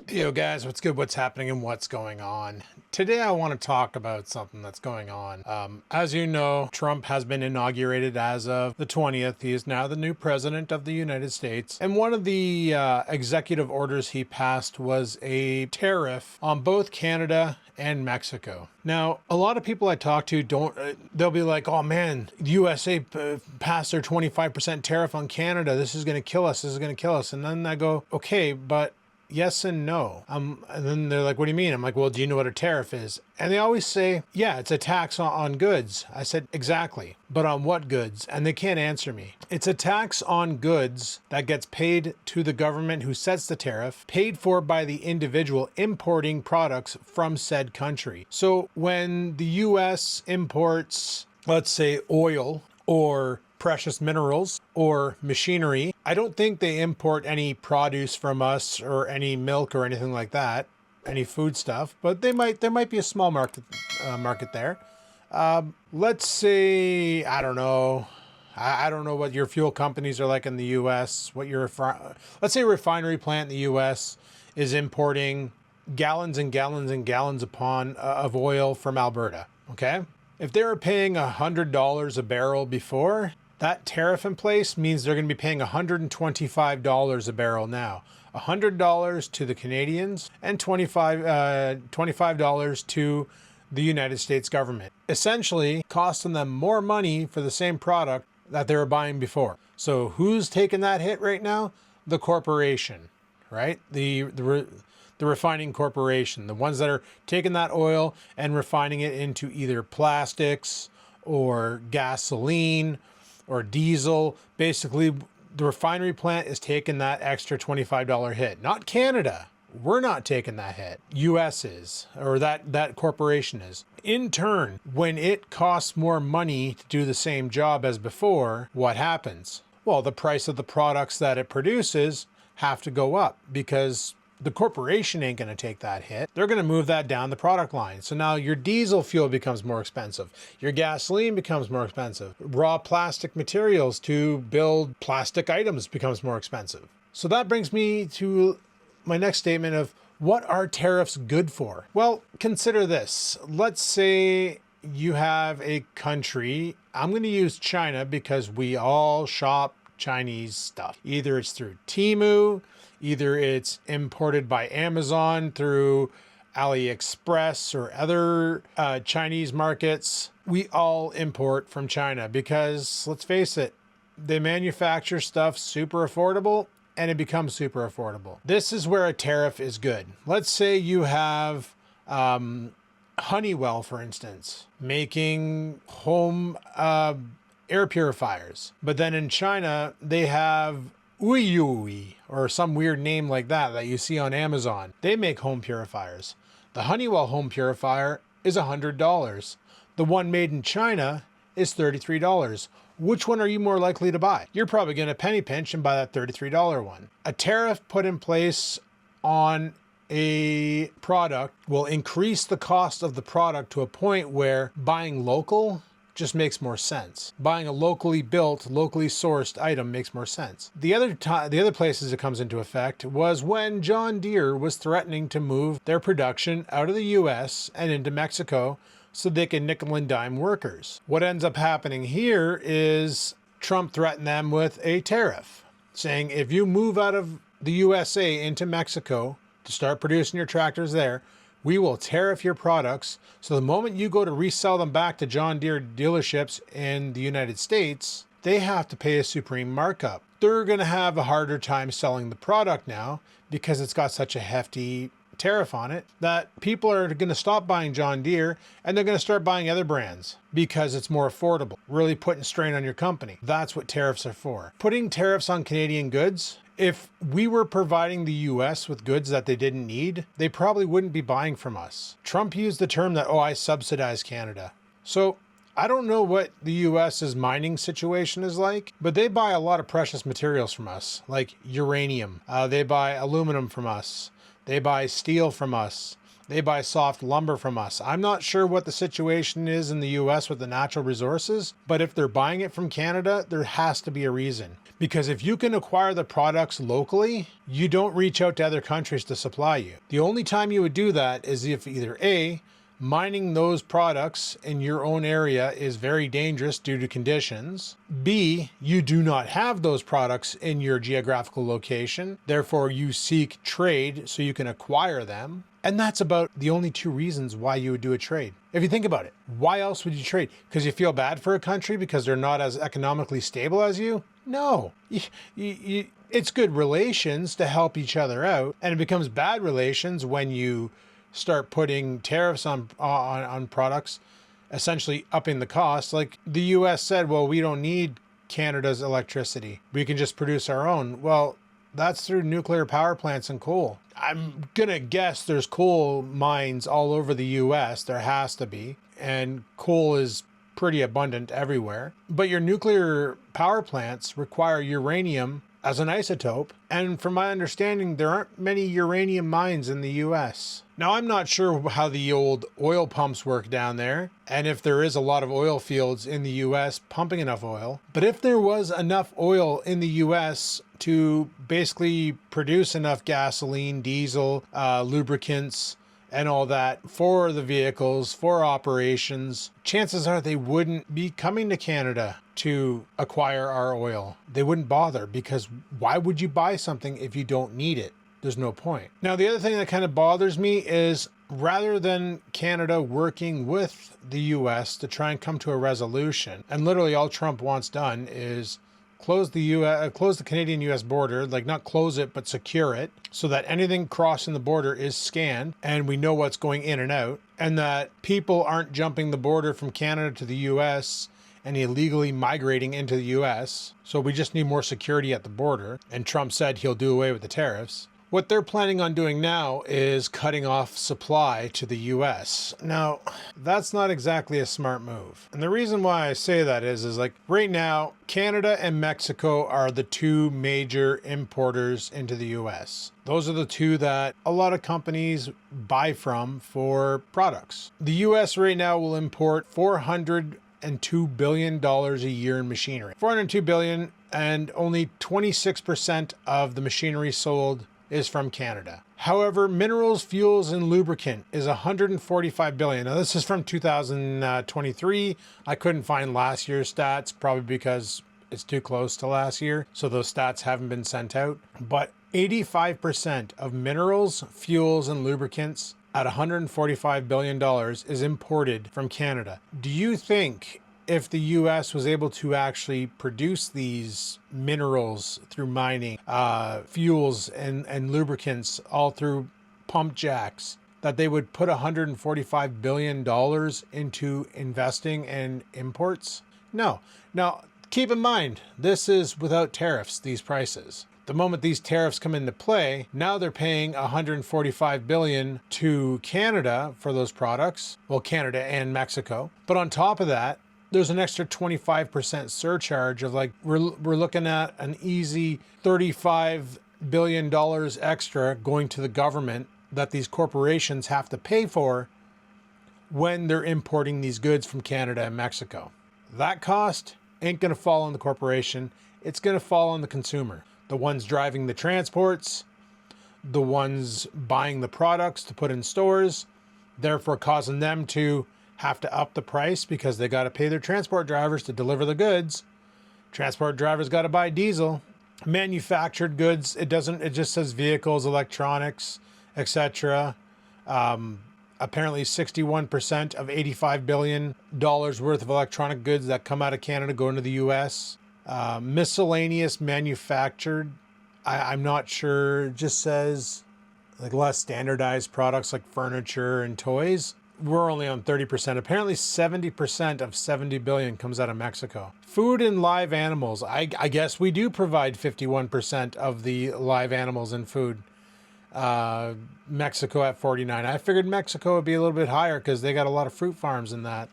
Yo guys, what's good, what's happening, and what's going on? Today I want to talk about something that's going on. As you know, Trump has been inaugurated as of the 20th. He is now the new president of the United States. And one of the executive orders he passed was a tariff on both Canada and Mexico. Now, a lot of people I talk to they'll be like, oh man, the USA passed their 25% tariff on Canada. This is going to kill us. This is going to kill us. And then I go, okay, but yes and no. And then they're like, what do you mean? I'm like, well, do you know what a tariff is? And they always say, yeah, it's a tax on goods. I said, exactly. But on what goods? And they can't answer me. It's a tax on goods that gets paid to the government who sets the tariff, paid for by the individual importing products from said country. So when the US imports, let's say, oil or precious minerals or machinery, I don't think they import any produce from us or any milk or anything like that, any food stuff, but there might be a small market there. Let's say, I don't know what your fuel companies are like in the US, let's say a refinery plant in the US is importing gallons and gallons and gallons of oil from Alberta, okay? If they were paying $100 a barrel before, that tariff in place means they're going to be paying $125 a barrel now. $100 to the Canadians and $25 to the United States government. Essentially costing them more money for the same product that they were buying before. So who's taking that hit right now? The corporation, right? The refining corporation, the ones that are taking that oil and refining it into either plastics or gasoline or diesel. Basically, the refinery plant is taking that extra $25 hit. Not Canada. We're not taking that hit. US is, or that corporation is. In turn, when it costs more money to do the same job as before, what happens? Well, the price of the products that it produces have to go up because the corporation ain't going to take that hit. They're going to move that down the product line. So now your diesel fuel becomes more expensive. Your gasoline becomes more expensive. Raw plastic materials to build plastic items becomes more expensive. So that brings me to my next statement of what are tariffs good for? Well, consider this. Let's say you have a country. I'm going to use China because we all shop Chinese stuff. Either it's through Temu, either it's imported by Amazon through AliExpress or other Chinese markets. We all import from China because, let's face it, they manufacture stuff super affordable and it becomes super affordable. This is where a tariff is good. Let's say you have Honeywell, for instance, making home air purifiers. But then in China, they have Uyui, or some weird name like that you see on Amazon. They make home purifiers. The Honeywell home purifier is $100. The one made in China is $33. Which one are you more likely to buy? You're probably going to penny pinch and buy that $33 one. A tariff put in place on a product will increase the cost of the product to a point where buying local just makes more sense. Buying a locally built, locally sourced item makes more sense. The other places it comes into effect was when John Deere was threatening to move their production out of the US and into Mexico so they can nickel and dime workers. What ends up happening here is Trump threatened them with a tariff, saying if you move out of the USA into Mexico to start producing your tractors there, we will tariff your products. So the moment you go to resell them back to John Deere dealerships in the United States, they have to pay a supreme markup. They're going to have a harder time selling the product now because it's got such a hefty tariff on it that people are going to stop buying John Deere and they're going to start buying other brands because it's more affordable, really putting strain on your company. That's what tariffs are for. Putting tariffs on Canadian goods. If we were providing the US with goods that they didn't need, they probably wouldn't be buying from us. Trump used the term that, I subsidize Canada. So I don't know what the US's mining situation is like, but they buy a lot of precious materials from us, like uranium. They buy aluminum from us. They buy steel from us. They buy soft lumber from us. I'm not sure what the situation is in the US with the natural resources, but if they're buying it from Canada, there has to be a reason. Because if you can acquire the products locally, you don't reach out to other countries to supply you. The only time you would do that is if either A, mining those products in your own area is very dangerous due to conditions. B, you do not have those products in your geographical location. Therefore, you seek trade so you can acquire them. And that's about the only two reasons why you would do a trade. If you think about it, why else would you trade? Because you feel bad for a country because they're not as economically stable as you? No. It's good relations to help each other out. And it becomes bad relations when you start putting tariffs on products, essentially upping the cost. Like the US said, well, we don't need Canada's electricity. We can just produce our own. Well, that's through nuclear power plants and coal. I'm gonna guess there's coal mines all over the US. There has to be. And coal is pretty abundant everywhere. But your nuclear power plants require uranium as an isotope, and from my understanding, there aren't many uranium mines in the US. Now, I'm not sure how the old oil pumps work down there, and if there is a lot of oil fields in the US pumping enough oil, but if there was enough oil in the US to basically produce enough gasoline, diesel, lubricants, and all that for the vehicles, for operations, chances are they wouldn't be coming to Canada to acquire our oil. They wouldn't bother, because why would you buy something if you don't need it? There's no point. Now, the other thing that kind of bothers me is rather than Canada working with the US to try and come to a resolution, and literally all Trump wants done is close the Canadian-US border, like not close it, but secure it so that anything crossing the border is scanned and we know what's going in and out, and that people aren't jumping the border from Canada to the US and illegally migrating into the US. So we just need more security at the border. And Trump said he'll do away with the tariffs. What they're planning on doing now is cutting off supply to the US. Now, that's not exactly a smart move. And the reason why I say that is like right now, Canada and Mexico are the two major importers into the US. Those are the two that a lot of companies buy from for products. The US right now will import $402 billion a year in machinery. $402 billion, and only 26% of the machinery sold is from Canada. However, minerals, fuels, and lubricant is $145 billion. Now, this is from 2023. I couldn't find last year's stats, probably because it's too close to last year, so those stats haven't been sent out. But 85% of minerals, fuels, and lubricants at $145 billion is imported from Canada. Do you think if the US was able to actually produce these minerals through mining, fuels and lubricants all through pump jacks, that they would put $145 billion into investing in imports? No. Now, keep in mind, this is without tariffs, these prices. The moment these tariffs come into play, now they're paying $145 billion to Canada for those products. Well, Canada and Mexico. But on top of that, there's an extra 25% surcharge of like, we're looking at an easy $35 billion extra going to the government that these corporations have to pay for when they're importing these goods from Canada and Mexico. That cost ain't going to fall on the corporation. It's going to fall on the consumer. The ones driving the transports, the ones buying the products to put in stores, therefore causing them to have to up the price because they got to pay their transport drivers to deliver the goods. Transport drivers got to buy diesel. Manufactured goods, it just says vehicles, electronics, etc. Apparently 61% of $85 billion worth of electronic goods that come out of Canada go into the US. Miscellaneous manufactured, I'm not sure, it just says like less standardized products like furniture and toys. We're only on 30%. Apparently 70% of 70 billion comes out of Mexico. Food and live animals. I guess we do provide 51% of the live animals in food. Mexico at 49. I figured Mexico would be a little bit higher because they got a lot of fruit farms in that.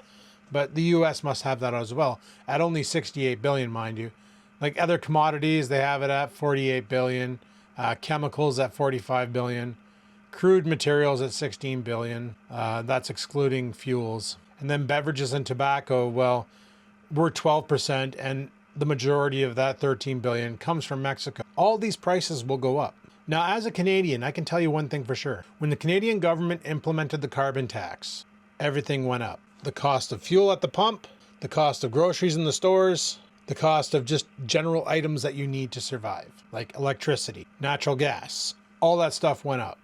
But the US must have that as well. At only 68 billion, mind you. Like other commodities, they have it at 48 billion. Chemicals at 45 billion. Crude materials at 16 billion. That's excluding fuels. And then beverages and tobacco, well, we're 12%, and the majority of that 13 billion comes from Mexico. All these prices will go up. Now, as a Canadian, I can tell you one thing for sure. When the Canadian government implemented the carbon tax, everything went up. The cost of fuel at the pump, the cost of groceries in the stores, the cost of just general items that you need to survive, like electricity, natural gas, all that stuff went up.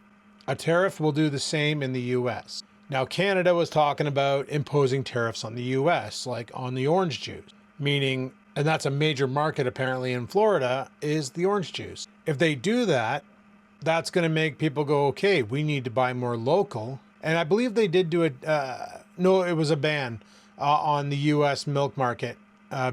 A tariff will do the same in the US. Now, Canada was talking about imposing tariffs on the US, like on the orange juice, meaning, and that's a major market apparently in Florida, is the orange juice. If they do that, that's going to make people go, okay, we need to buy more local. And I believe they did do it. No, it was a ban on the US milk market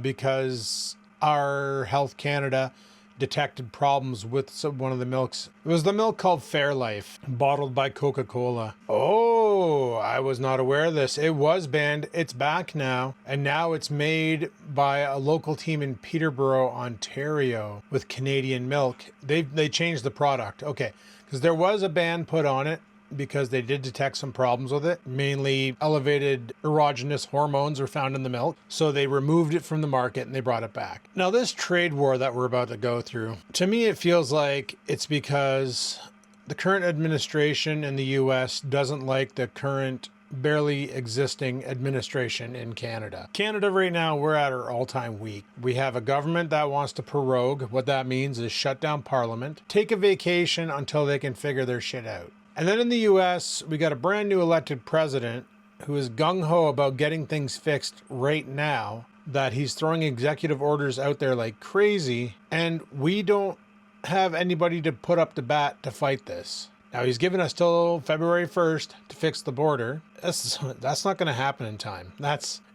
because our Health Canada detected problems with one of the milks. It was the milk called Fairlife, bottled by Coca-Cola. Oh, I was not aware of this. It was banned. It's back now. And now it's made by a local team in Peterborough, Ontario with Canadian milk. They changed the product. Okay, because there was a ban put on it because they did detect some problems with it. Mainly elevated erogenous hormones were found in the milk. So they removed it from the market and they brought it back. Now this trade war that we're about to go through, to me it feels like it's because the current administration in the US doesn't like the current barely existing administration in Canada. Canada right now, we're at our all-time weak. We have a government that wants to prorogue. What that means is shut down Parliament, take a vacation until they can figure their shit out. And then in the US, we got a brand new elected president who is gung-ho about getting things fixed right now, that he's throwing executive orders out there like crazy, and we don't have anybody to put up the bat to fight this. Now, he's given us till February 1st to fix the border. That's not going to happen in time.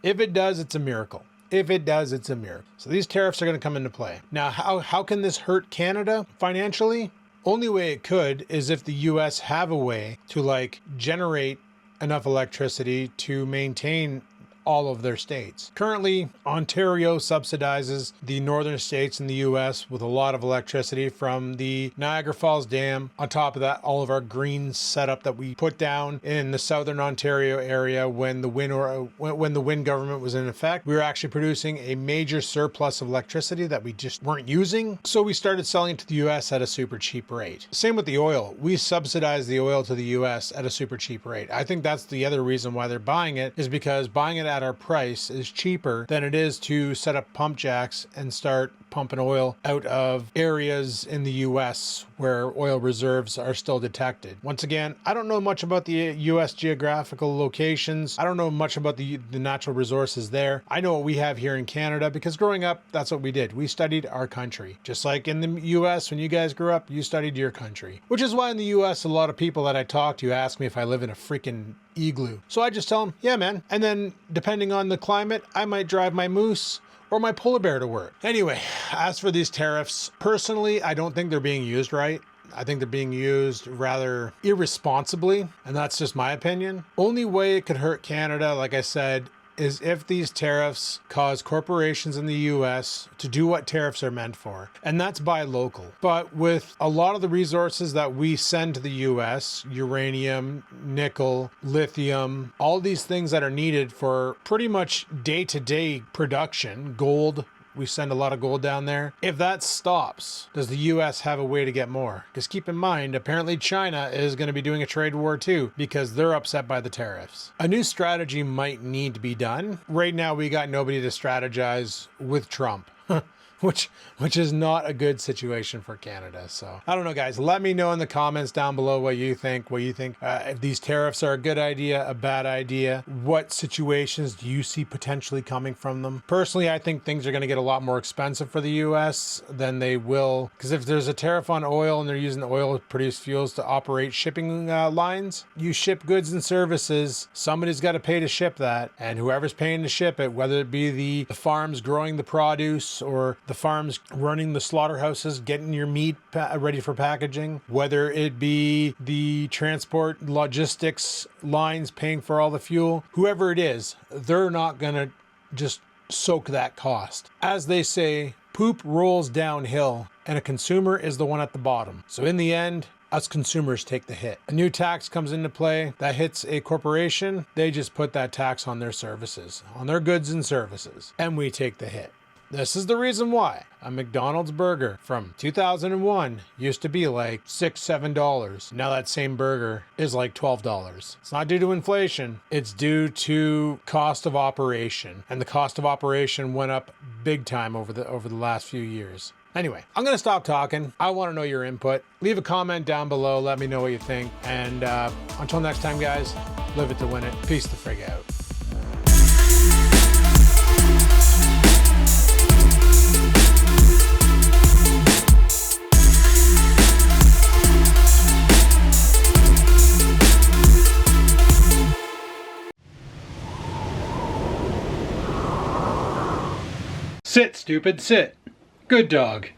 If it does, it's a miracle. If it does, it's a miracle. So these tariffs are going to come into play. Now, how can this hurt Canada financially? Only way it could is if the US have a way to generate enough electricity to maintain all of their states. Currently, Ontario subsidizes the northern states in the US with a lot of electricity from the Niagara Falls Dam. On top of that, all of our green setup that we put down in the southern Ontario area when the wind government was in effect, we were actually producing a major surplus of electricity that we just weren't using. So we started selling it to the US at a super cheap rate. Same with the oil. We subsidize the oil to the US at a super cheap rate. I think that's the other reason why they're buying it, is because buying it at our price is cheaper than it is to set up pump jacks and start pumping oil out of areas in the US where oil reserves are still detected. Once again, I don't know much about the US geographical locations. I don't know much about the natural resources there. I know what we have here in Canada because growing up, that's what we did. We studied our country. Just like in the US, when you guys grew up, you studied your country. Which is why in the US, a lot of people that I talk to ask me if I live in a freaking igloo. So I just tell them, yeah, man. And then depending on the climate, I might drive my moose or my polar bear to work. Anyway, as for these tariffs, personally, I don't think they're being used right. I think they're being used rather irresponsibly, and that's just my opinion. Only way it could hurt Canada, like I said, is if these tariffs cause corporations in the US to do what tariffs are meant for, and that's buy local. But with a lot of the resources that we send to the US, uranium, nickel, lithium, all these things that are needed for pretty much day-to-day production, gold, we send a lot of gold down there. If that stops, does the US have a way to get more? Because keep in mind, apparently China is going to be doing a trade war too because they're upset by the tariffs. A new strategy might need to be done. Right now, we got nobody to strategize with Trump. Which is not a good situation for Canada. So I don't know, guys. Let me know in the comments down below what you think. If these tariffs are a good idea, a bad idea. What situations do you see potentially coming from them? Personally, I think things are going to get a lot more expensive for the US than they will. Because if there's a tariff on oil and they're using oil-produced fuels to operate shipping lines, you ship goods and services. Somebody's got to pay to ship that. And whoever's paying to ship it, whether it be the farms growing the produce or the farms running the slaughterhouses, getting your meat ready for packaging, whether it be the transport logistics lines paying for all the fuel, whoever it is, they're not going to just soak that cost. As they say, poop rolls downhill and a consumer is the one at the bottom. So in the end, Us consumers take the hit. A new tax comes into play that hits a corporation, they just put that tax on their services, on their goods and services, and we take the hit. This is the reason why a McDonald's burger from 2001 used to be like $6, $7. Now that same burger is like $12. It's not due to inflation. It's due to cost of operation. And the cost of operation went up big time over the last few years. Anyway, I'm going to stop talking. I want to know your input. Leave a comment down below. Let me know what you think. And until next time, guys, live it to win it. Peace the frig out. Sit, stupid, sit. Good dog.